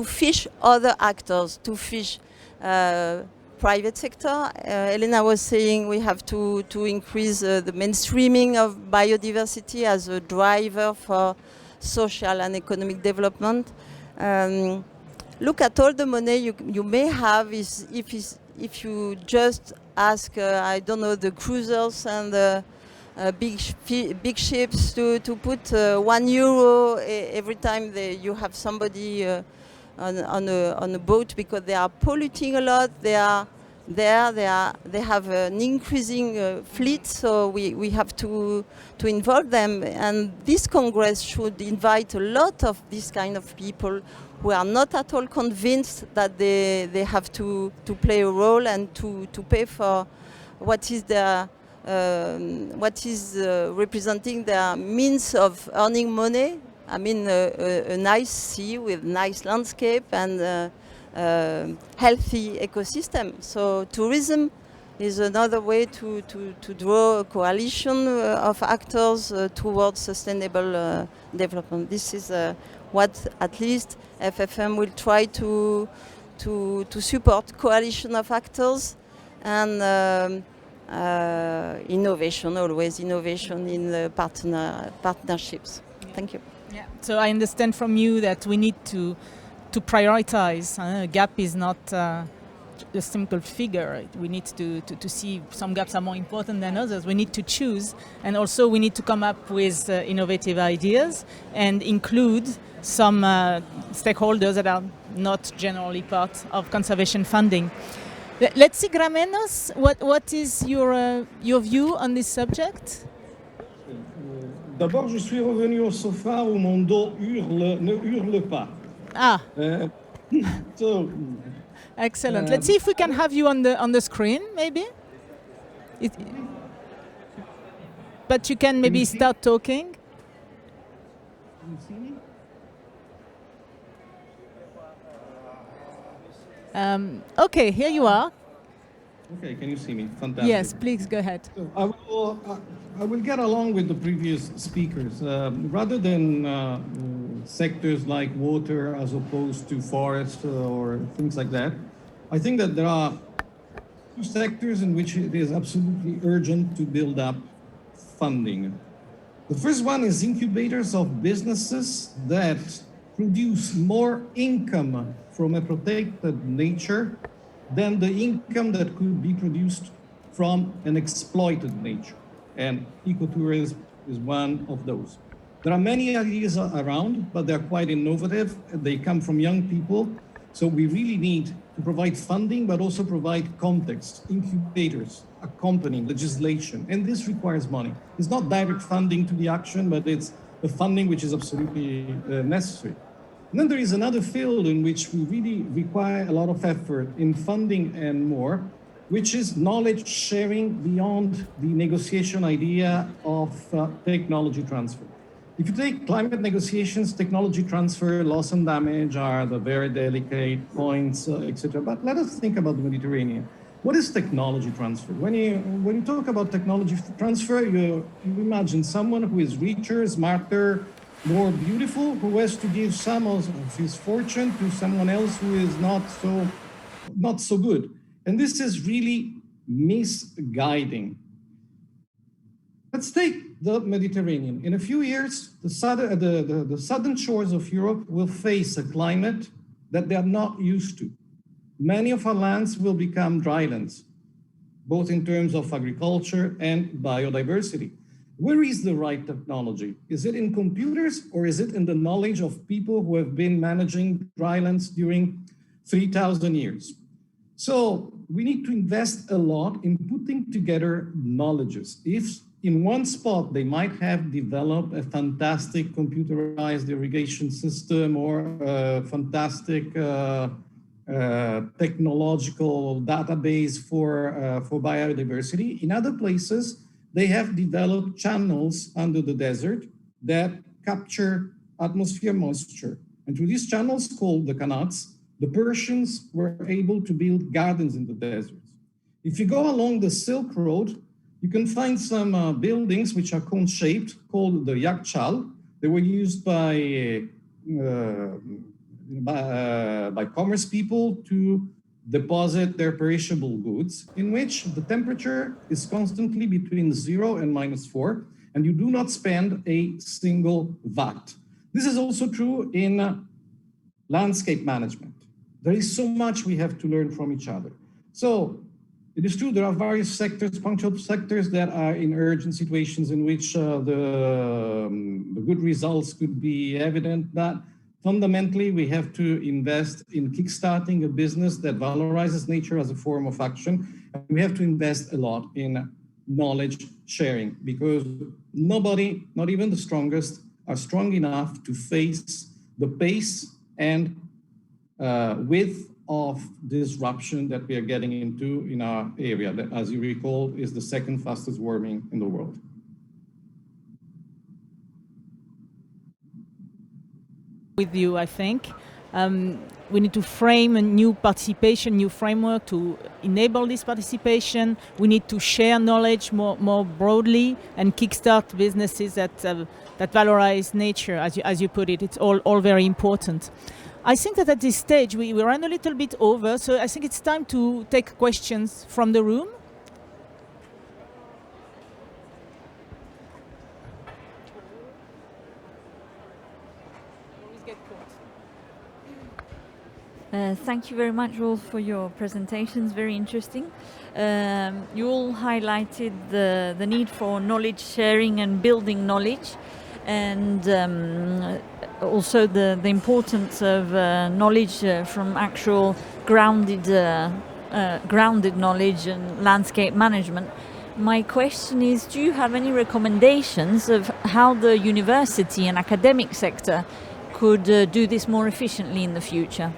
fish other actors, to fish private sector. Elena was saying we have to increase the mainstreaming of biodiversity as a driver for social and economic development. Look at all the money you may have if you just ask, I don't know, the cruisers and the big ships to put €1 every time you have somebody on a boat, because they are polluting a lot. They have an increasing fleet, so we have to involve them. And this Congress should invite a lot of this kind of people who are not at all convinced that they have to play a role and to pay for what is representing their means of earning money. I mean, a nice sea with nice landscape and healthy ecosystem. So tourism is another way to draw a coalition of actors towards sustainable development. This is what at least FFM will try to support, coalition of actors and innovation, always innovation in the partnerships. Thank you. Yeah. So I understand from you that we need to prioritize. Gap is not a simple figure. We need to see some gaps are more important than others. We need to choose, and also we need to come up with innovative ideas and include some stakeholders that are not generally part of conservation funding. Let's see, Grammenos, what is your view on this subject? D'abord, je suis revenu au sofa où mon dos ne hurle pas. Ah. So, excellent. Let's see if we can have you on the screen, maybe. But you can maybe start talking. Can you see me? Okay, here you are. Okay, can you see me? Fantastic. Yes, please go ahead. So I will get along with the previous speakers. Rather than sectors like water as opposed to forest or things like that, I think that there are two sectors in which it is absolutely urgent to build up funding. The first one is incubators of businesses that produce more income from a protected nature than the income that could be produced from an exploited nature. And ecotourism is one of those. There are many ideas around, but they're quite innovative. They come from young people. So we really need to provide funding, but also provide context, incubators, accompanying legislation. And this requires money. It's not direct funding to the action, but it's the funding which is absolutely necessary. And then there is another field in which we really require a lot of effort in funding and more, which is knowledge sharing beyond the negotiation idea of technology transfer. If you take climate negotiations, technology transfer, loss and damage are the very delicate points, etc. But let us think about the Mediterranean. What is technology transfer? When you talk about technology transfer, you imagine someone who is richer, smarter, more beautiful, who has to give some of his fortune to someone else who is not so good. And this is really misguiding. Let's take the Mediterranean. In a few years, the southern shores of Europe will face a climate that they are not used to. Many of our lands will become drylands, both in terms of agriculture and biodiversity. Where is the right technology? Is it in computers or is it in the knowledge of people who have been managing drylands during 3,000 years? So we need to invest a lot in putting together knowledges. If in one spot they might have developed a fantastic computerized irrigation system or a fantastic technological database for biodiversity, in other places, they have developed channels under the desert that capture atmosphere moisture. And through these channels called the kanats, the Persians were able to build gardens in the deserts. If you go along the Silk Road, you can find some buildings which are cone-shaped called the yakchal. They were used by commerce people to deposit their perishable goods, in which the temperature is constantly between 0 and -4, and you do not spend a single watt. This is also true in landscape management. There is so much we have to learn from each other. So it is true there are various sectors, punctual sectors that are in urgent situations in which the good results could be evident, but fundamentally, we have to invest in kickstarting a business that valorizes nature as a form of action. And we have to invest a lot in knowledge sharing because nobody, not even the strongest, are strong enough to face the pace and width of disruption that we are getting into in our area that, as you recall, is the second fastest warming in the world. With you, I think. We need to frame a new participation, new framework to enable this participation. We need to share knowledge more broadly and kickstart businesses that valorize nature, as you put it. It's all very important. I think that at this stage we ran a little bit over, so I think it's time to take questions from the room. Thank you very much all for your presentations, very interesting. You all highlighted the need for knowledge sharing and building knowledge, and also the importance of knowledge from actual grounded knowledge and landscape management. My question is, do you have any recommendations of how the university and academic sector could do this more efficiently in the future?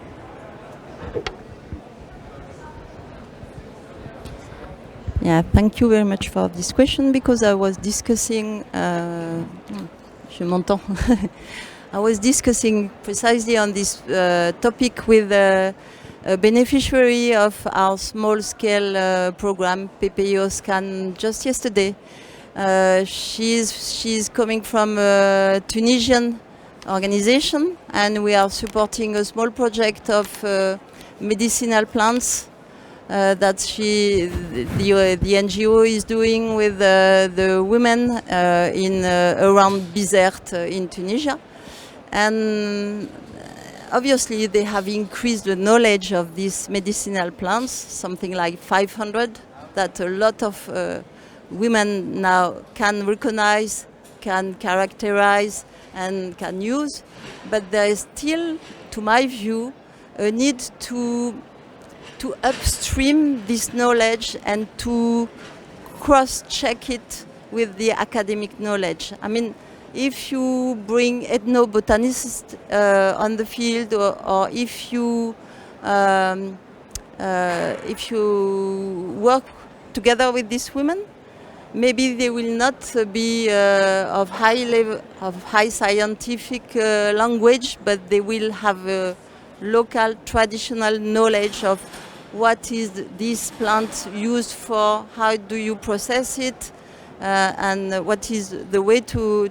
Yeah, thank you very much for this question, because I was discussing, je m'entends. I was discussing precisely on this topic with a beneficiary of our small-scale program, PPO Scan, just yesterday. She's coming from a Tunisian organization, and we are supporting a small project of medicinal plants that the NGO is doing with the women in around Bizerte in Tunisia. And obviously they have increased the knowledge of these medicinal plants, something like 500, that a lot of women now can recognize, can characterize, and can use. But there is still, to my view, a need to upstream this knowledge and to cross-check it with the academic knowledge. I mean, if you bring ethnobotanists on the field, or if you work together with these women, maybe they will not be of high level, of high scientific language, but they will have a local traditional knowledge of what is this plant used for, how do you process it, and what is the way to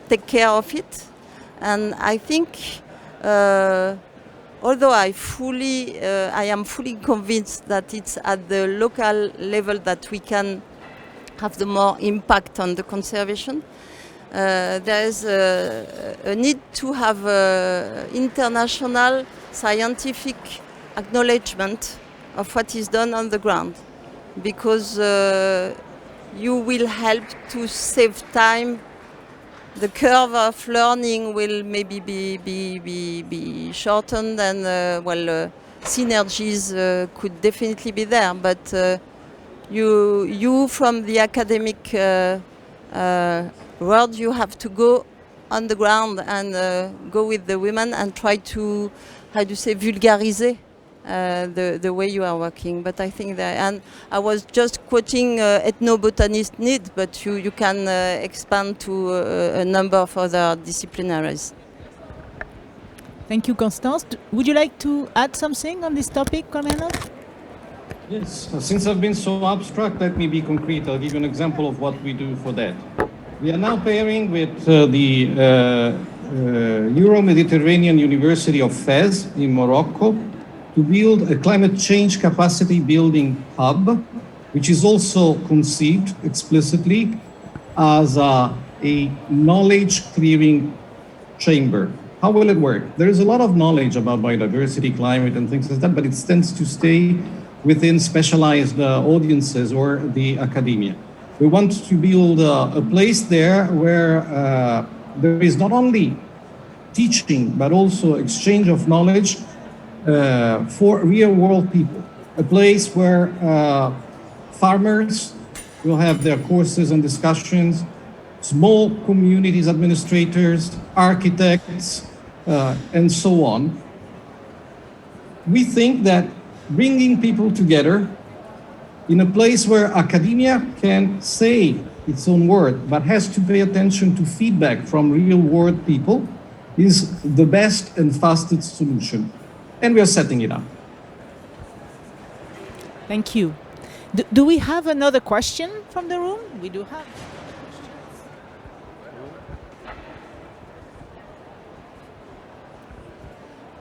take care of it. And I think, although I am fully convinced that it's at the local level that we can have the more impact on the conservation, there is a need to have international scientific acknowledgement of what is done on the ground, because you will help to save time. The curve of learning will maybe be shortened, and synergies could definitely be there. But you from the academic world, you have to go on the ground and go with the women and try to, vulgariser the way you are working. But I think that, and I was just quoting ethnobotanist need, but you can expand to a number of other disciplinaries. Thank you, Constance. Would you like to add something on this topic, Grammenos? Yes, since I've been so abstract, let me be concrete. I'll give you an example of what we do for that. We are now pairing with the Euro-Mediterranean University of Fez in Morocco to build a climate change capacity building hub, which is also conceived explicitly as a knowledge clearing chamber. How will it work? There is a lot of knowledge about biodiversity, climate, and things like that, but it tends to stay within specialized audiences or the academia. We want to build a place there where there is not only teaching, but also exchange of knowledge for real-world people. A place where farmers will have their courses and discussions, small communities administrators, architects, and so on. We think that bringing people together in a place where academia can say its own word, but has to pay attention to feedback from real-world people, is the best and fastest solution. And we are setting it up. Thank you. Do we have another question from the room? We do have.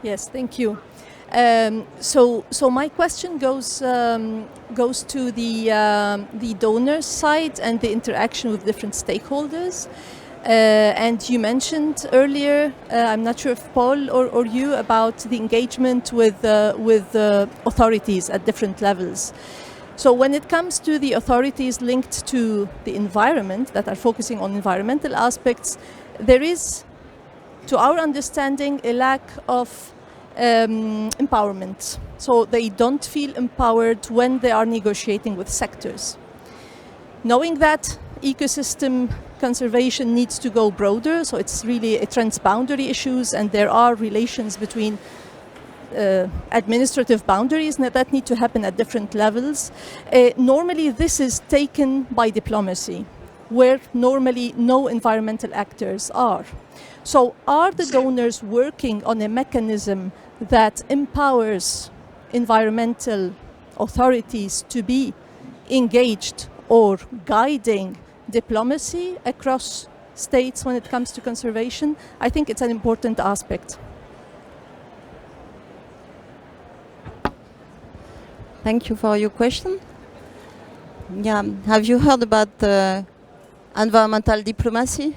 Yes, thank you. So my question goes to the donor side and the interaction with different stakeholders. And you mentioned earlier, I'm not sure if Paul or you, about the engagement with authorities at different levels. So when it comes to the authorities linked to the environment that are focusing on environmental aspects, there is, to our understanding, a lack of empowerment. So they don't feel empowered when they are negotiating with sectors. Knowing that ecosystem conservation needs to go broader, so it's really a transboundary issues, and there are relations between administrative boundaries that need to happen at different levels. Normally this is taken by diplomacy, where normally no environmental actors are. So are the donors working on a mechanism that empowers environmental authorities to be engaged or guiding diplomacy across states when it comes to conservation? I think it's an important aspect. Thank you for your question. Yeah, have you heard about environmental diplomacy?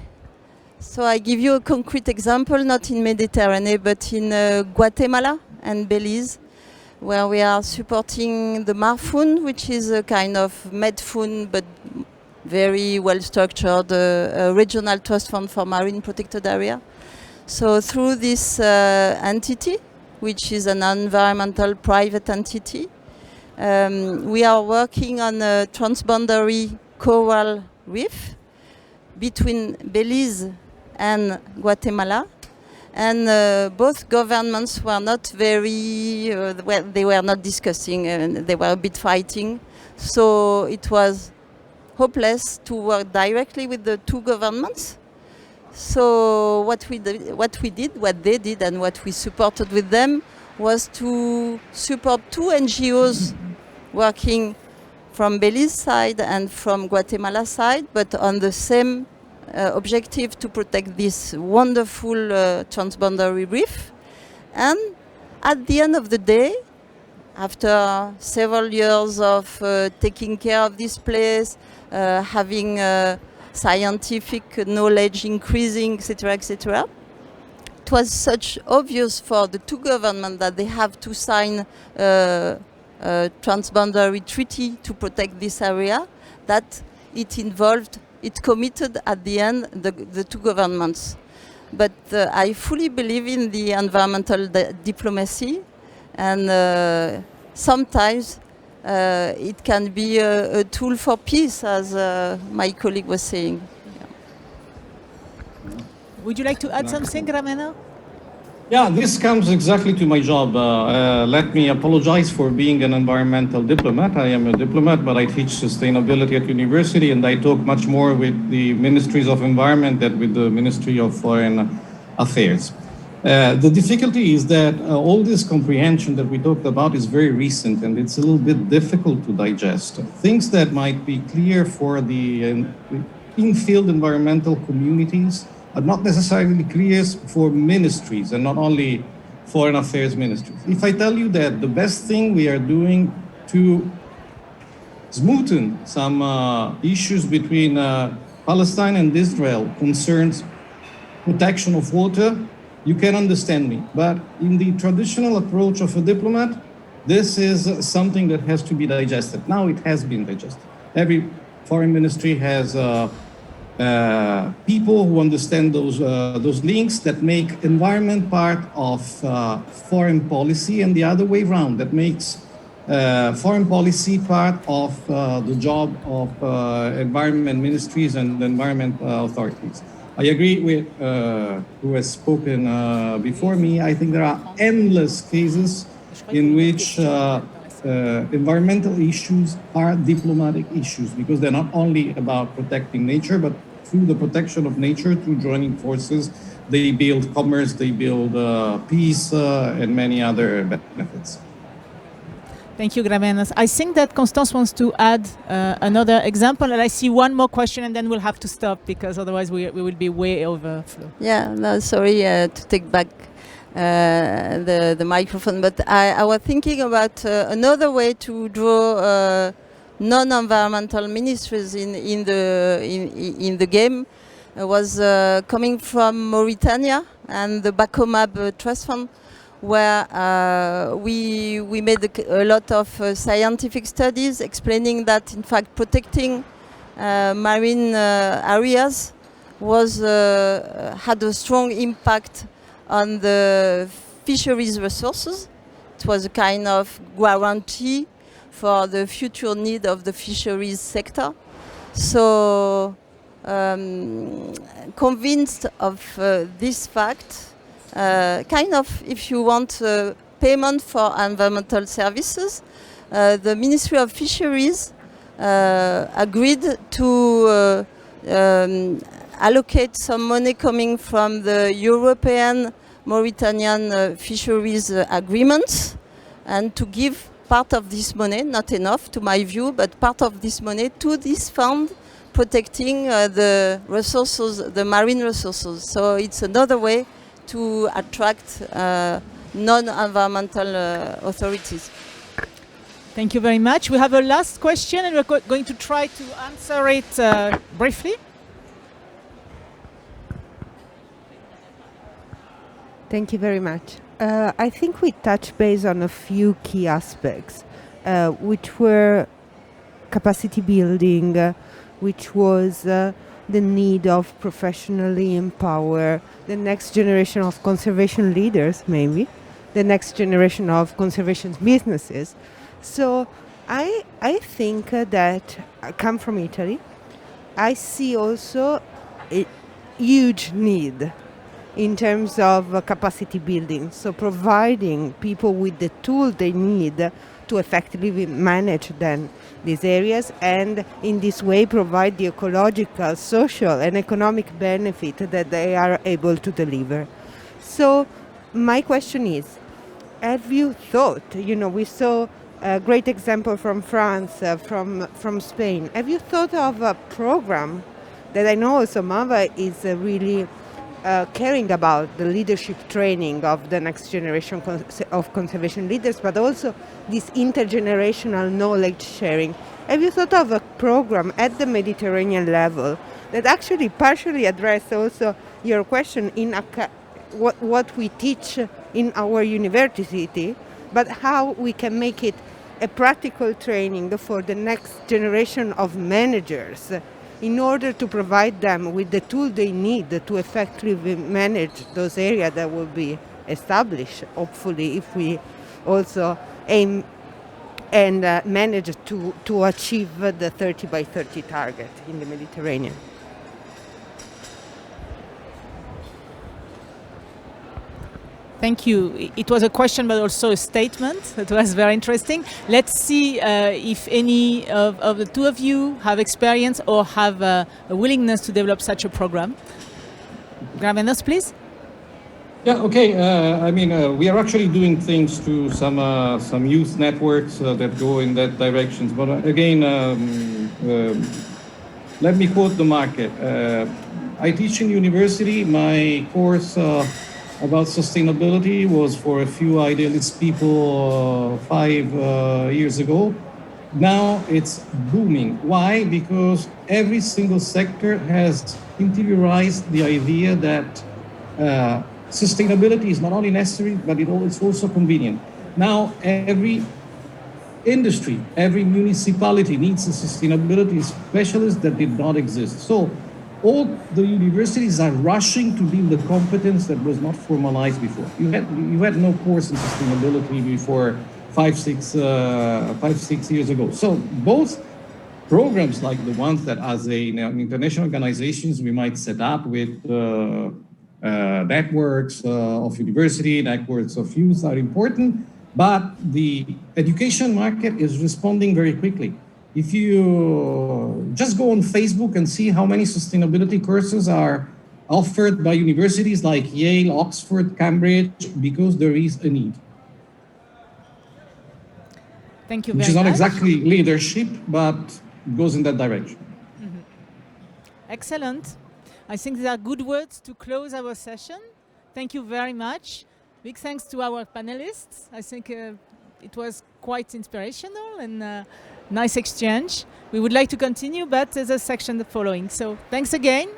So I give you a concrete example, not in Mediterranean, but in Guatemala and Belize, where we are supporting the MARFUN, which is a kind of MedFund, but very well structured a regional trust fund for marine protected area. So through this entity, which is an environmental private entity, we are working on a transboundary coral reef between Belize and Guatemala, and both governments were not very, well, they were not discussing, and they were a bit fighting. So it was hopeless to work directly with the two governments. So what they did, and what we supported with them was to support two NGOs working from Belize side and from Guatemala side, but on the same objective, to protect this wonderful transboundary reef. And at the end of the day, after several years of taking care of this place, having scientific knowledge increasing, etc., it was such obvious for the two governments that they have to sign a transboundary treaty to protect this area, that it committed at the end the two governments. But I fully believe in the environmental diplomacy, and sometimes it can be a tool for peace, as my colleague was saying. Yeah. Would you like to add something, Grammenos? Yeah, this comes exactly to my job. Let me apologize for being an environmental diplomat. I am a diplomat, but I teach sustainability at university, and I talk much more with the ministries of environment than with the Ministry of Foreign Affairs. The difficulty is that all this comprehension that we talked about is very recent, and it's a little bit difficult to digest. Things that might be clear for the in-field environmental communities are not necessarily clear for ministries, and not only foreign affairs ministries. If I tell you that the best thing we are doing to smoothen some issues between Palestine and Israel concerns protection of water, you can understand me. But in the traditional approach of a diplomat, this is something that has to be digested. Now it has been digested. Every foreign ministry has people who understand those links, that make environment part of foreign policy, and the other way around, that makes foreign policy part of the job of environment ministries and environment authorities. I agree with who has spoken before me. I think there are endless cases in which environmental issues are diplomatic issues, because they're not only about protecting nature, but through the protection of nature, through joining forces they build commerce, they build peace, and many other benefits. Thank you, Grammenos. I think that Constance wants to add another example, and I see one more question, and then we'll have to stop because otherwise we will be way overflow. Yeah, no, sorry to take back the microphone, but I was thinking about another way to draw non-environmental ministries in the game. Was coming from Mauritania and the Bacomab Trust Fund, where we made a lot of scientific studies explaining that, in fact, protecting marine areas was had a strong impact on the fisheries resources. It was a kind of guarantee for the future need of the fisheries sector. So, convinced of this fact, kind of, if you want, payment for environmental services, the Ministry of Fisheries agreed to allocate some money coming from the European Mauritanian fisheries agreements, and to give part of this money, not enough to my view, but part of this money to this fund protecting the resources, the marine resources. So it's another way to attract non-environmental authorities. Thank you very much. We have a last question, and we're going to try to answer it briefly. Thank you very much. I think we touched base on a few key aspects, which were capacity building, which was the need of professionally empower the next generation of conservation leaders, maybe, the next generation of conservation businesses. So I think that, I come from Italy, I see also a huge need in terms of capacity building, so providing people with the tool they need to effectively manage then these areas, and in this way provide the ecological, social and economic benefit that they are able to deliver. So my question is, have you thought, we saw a great example from France, from Spain, have you thought of a program that I know also MAVA is really caring about, the leadership training of the next generation of conservation leaders, but also this intergenerational knowledge sharing. Have you thought of a program at the Mediterranean level that actually partially address also your question in what we teach in our university, but how we can make it a practical training for the next generation of managers in order to provide them with the tool they need to effectively manage those areas that will be established, hopefully, if we also aim and manage to achieve the 30 by 30 target in the Mediterranean. Thank you. It was a question, but also a statement. That was very interesting. Let's see if any of the two of you have experience or have a willingness to develop such a program. Grammenos, please. Yeah, okay. We are actually doing things to some youth networks that go in that direction. But again, let me quote the market. I teach in university. My course about sustainability was for a few idealist people 5 years ago. Now it's booming. Why? Because every single sector has interiorized the idea that sustainability is not only necessary, but it's also convenient. Now every industry, every municipality needs a sustainability specialist that did not exist. So all the universities are rushing to build the competence that was not formalized before. You had no course in sustainability before 5-6 years ago. So both programs like the ones that as international organizations we might set up with networks of university, networks of youth are important, but the education market is responding very quickly. If you just go on Facebook and see how many sustainability courses are offered by universities like Yale, Oxford, Cambridge, because there is a need. Thank you very much. Which is not exactly leadership, but goes in that direction. Excellent. I think these are good words to close our session. Thank you very much. Big thanks to our panelists. I think it was quite inspirational and nice exchange. We would like to continue, but there's a section following. So thanks again.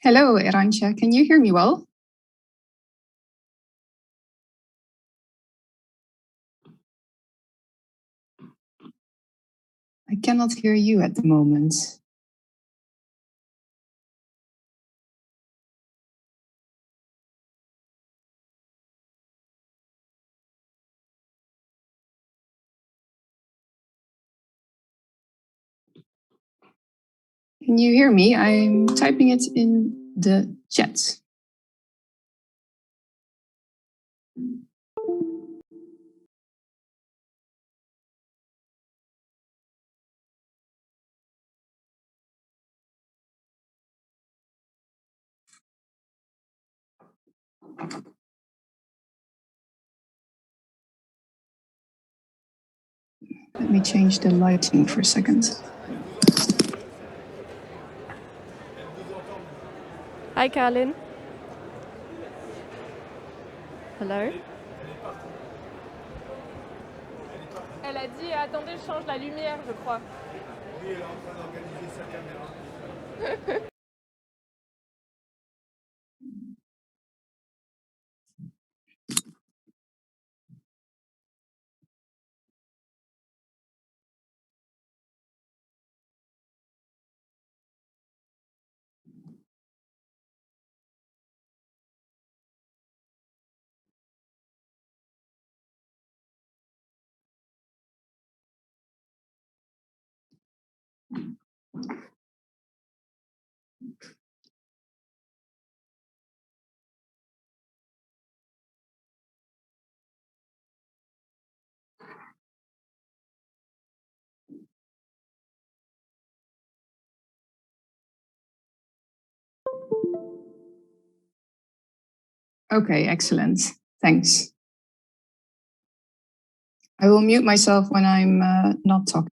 Hello, Erancha. Can you hear me well? I cannot hear you at the moment. Can you hear me? I'm typing it in the chat. Let me change the lighting for a second. Hi, Carlin. Hello. Elle a dit attendez, je change la lumière, je crois. Oui, elle est en train d'organiser sa caméra. Okay, excellent. Thanks. I will mute myself when I'm not talking.